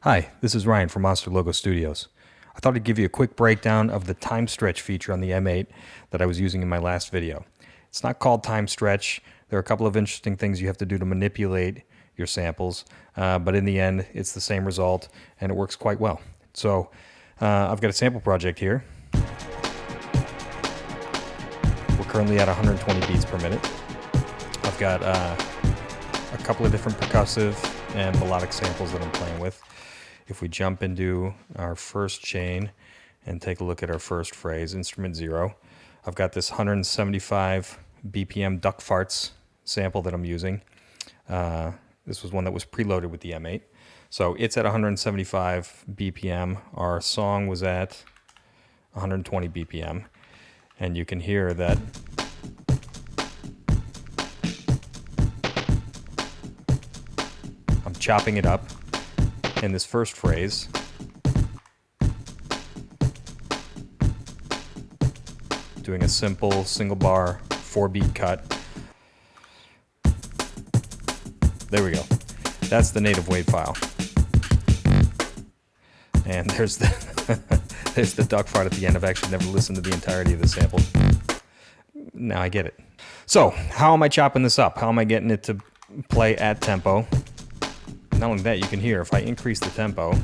Hi, this is Ryan from Monster Logo Studios. I thought I'd give you a quick breakdown of the time stretch feature on the M8 that I was using in my last video. It's not called time stretch. There are a couple of interesting things you have to do to manipulate your samples, but in the end, it's the same result and it works quite well. So I've got a sample project here. We're currently at 120 beats per minute. I've got a couple of different percussive and melodic samples that I'm playing with. If we jump into our first chain and take a look at our first phrase, instrument 0, I've got this 175 BPM duck farts sample that I'm using. This was one that was preloaded with the M8. So it's at 175 BPM. Our song was at 120 BPM. And you can hear that I'm chopping it up in this first phrase. Doing a simple single bar 4-beat cut. There we go. That's the native wave file. And there's the there's the duck fart at the end. I've actually never listened to the entirety of the sample. Now I get it. So how am I chopping this up? How am I getting it to play at tempo? Not only that, you can hear if I increase the tempo,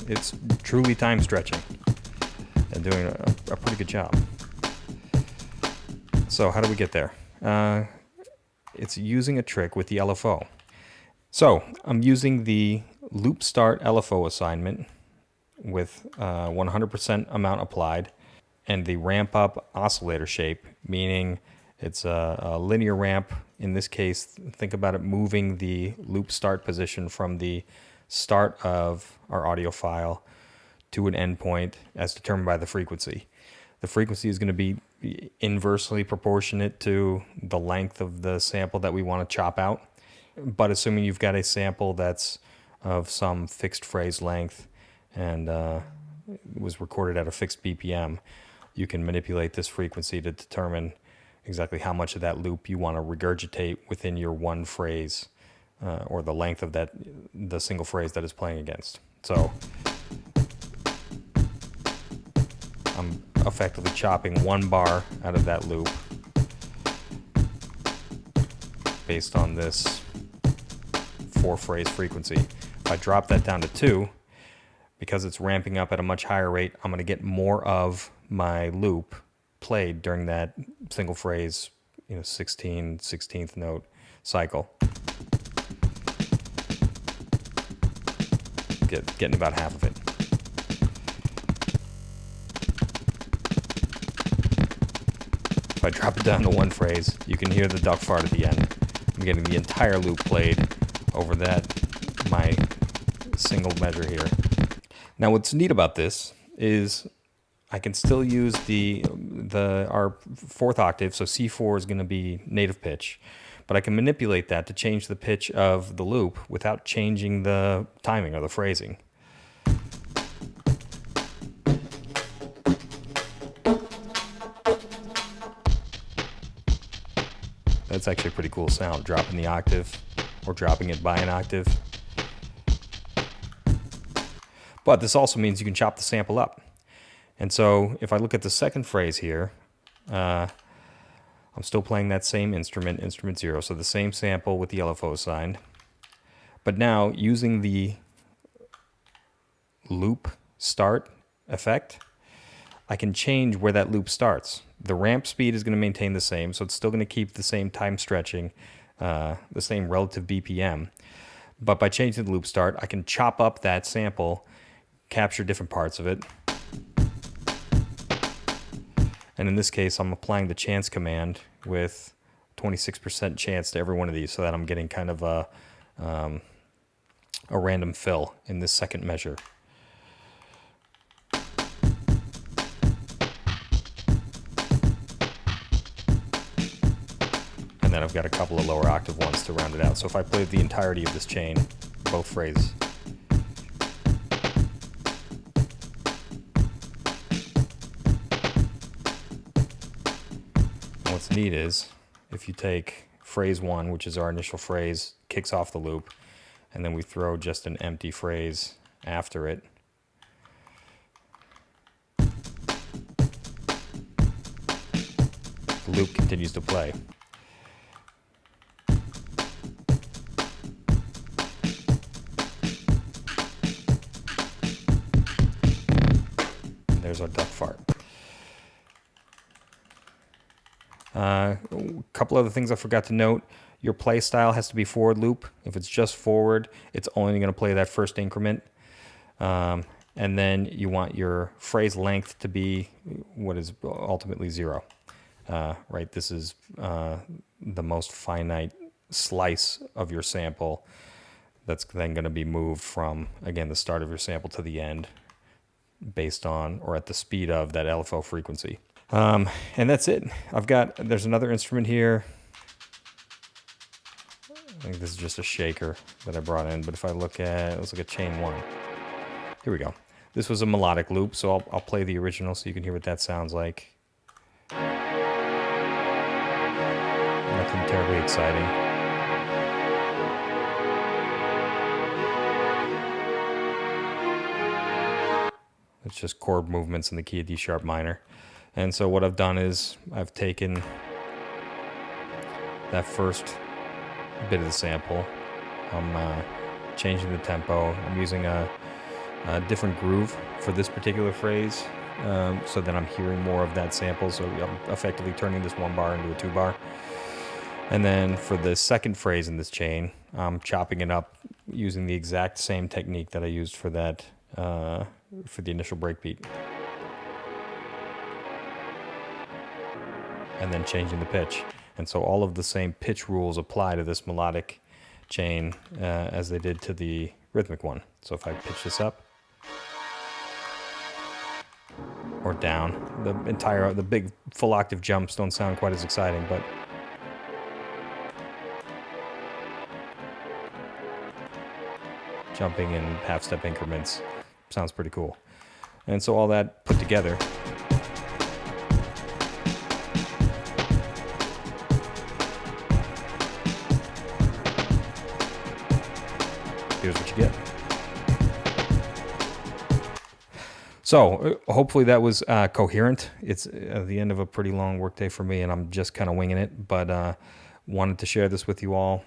it's truly time stretching and doing a pretty good job. So how do we get there? It's using a trick with the LFO. So I'm using the loop start LFO assignment with 100% amount applied and the ramp up oscillator shape, meaning it's a linear ramp. In this case, think about it moving the loop start position from the start of our audio file to an endpoint as determined by the frequency. The frequency is going to be inversely proportionate to the length of the sample that we want to chop out. But assuming you've got a sample that's of some fixed phrase length and was recorded at a fixed BPM, you can manipulate this frequency to determine exactly how much of that loop you want to regurgitate within your one phrase or the length of the single phrase that is playing against. So I'm effectively chopping one bar out of that loop based on this 4-phrase frequency. If I drop that down to 2, because it's ramping up at a much higher rate, I'm going to get more of my loop played during that single phrase, 16th note cycle. Getting about half of it. If I drop it down to one phrase, you can hear the duck fart at the end. I'm getting the entire loop played over my single measure here. Now what's neat about this is I can still use our 4th octave, so C4 is going to be native pitch, but I can manipulate that to change the pitch of the loop without changing the timing or the phrasing. That's actually a pretty cool sound, dropping the octave or dropping it by an octave. But this also means you can chop the sample up. And so if I look at the second phrase here, I'm still playing that same instrument 0, so the same sample with the LFO assigned. But now using the loop start effect, I can change where that loop starts. The ramp speed is going to maintain the same, so it's still going to keep the same time stretching, the same relative BPM. But by changing the loop start, I can chop up that sample, capture different parts of it. And in this case, I'm applying the chance command with 26% chance to every one of these so that I'm getting kind of a random fill in this second measure. And then I've got a couple of lower octave ones to round it out. So if I played the entirety of this chain, both phrases, what's neat is if you take phrase 1, which is our initial phrase, kicks off the loop, and then we throw just an empty phrase after it. The loop continues to play. There's our duck fart. A couple other things I forgot to note. Your play style has to be forward loop. If it's just forward, it's only going to play that first increment. And then you want your phrase length to be what is ultimately 0. Right? This is the most finite slice of your sample that's then going to be moved from, again, the start of your sample to the end based on or at the speed of that LFO frequency. And that's it. There's another instrument here. I think this is just a shaker that I brought in, but if I let's look at chain 1. Here we go. This was a melodic loop, so I'll play the original so you can hear what that sounds like. Nothing terribly exciting. It's just chord movements in the key of D sharp minor. And so what I've done is I've taken that first bit of the sample. I'm changing the tempo. I'm using a different groove for this particular phrase so that I'm hearing more of that sample. So I'm effectively turning this 1 bar into a 2 bar. And then for the second phrase in this chain, I'm chopping it up using the exact same technique that I used for that for the initial breakbeat. And then changing the pitch. And so all of the same pitch rules apply to this melodic chain as they did to the rhythmic one. So if I pitch this up or down, the big full octave jumps don't sound quite as exciting, but jumping in half-step increments sounds pretty cool. And so all that put together, here's what you get. So hopefully that was coherent. It's the end of a pretty long workday for me, and I'm just kind of winging it, but wanted to share this with you all.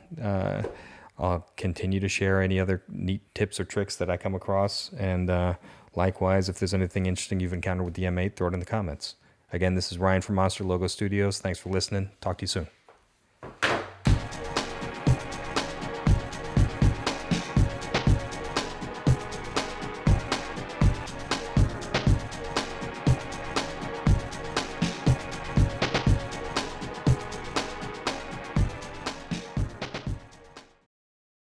I'll continue to share any other neat tips or tricks that I come across, and likewise, if there's anything interesting you've encountered with the M8, throw it in the comments. Again, this is Ryan from Monster Logo Studios. Thanks for listening. Talk to you soon.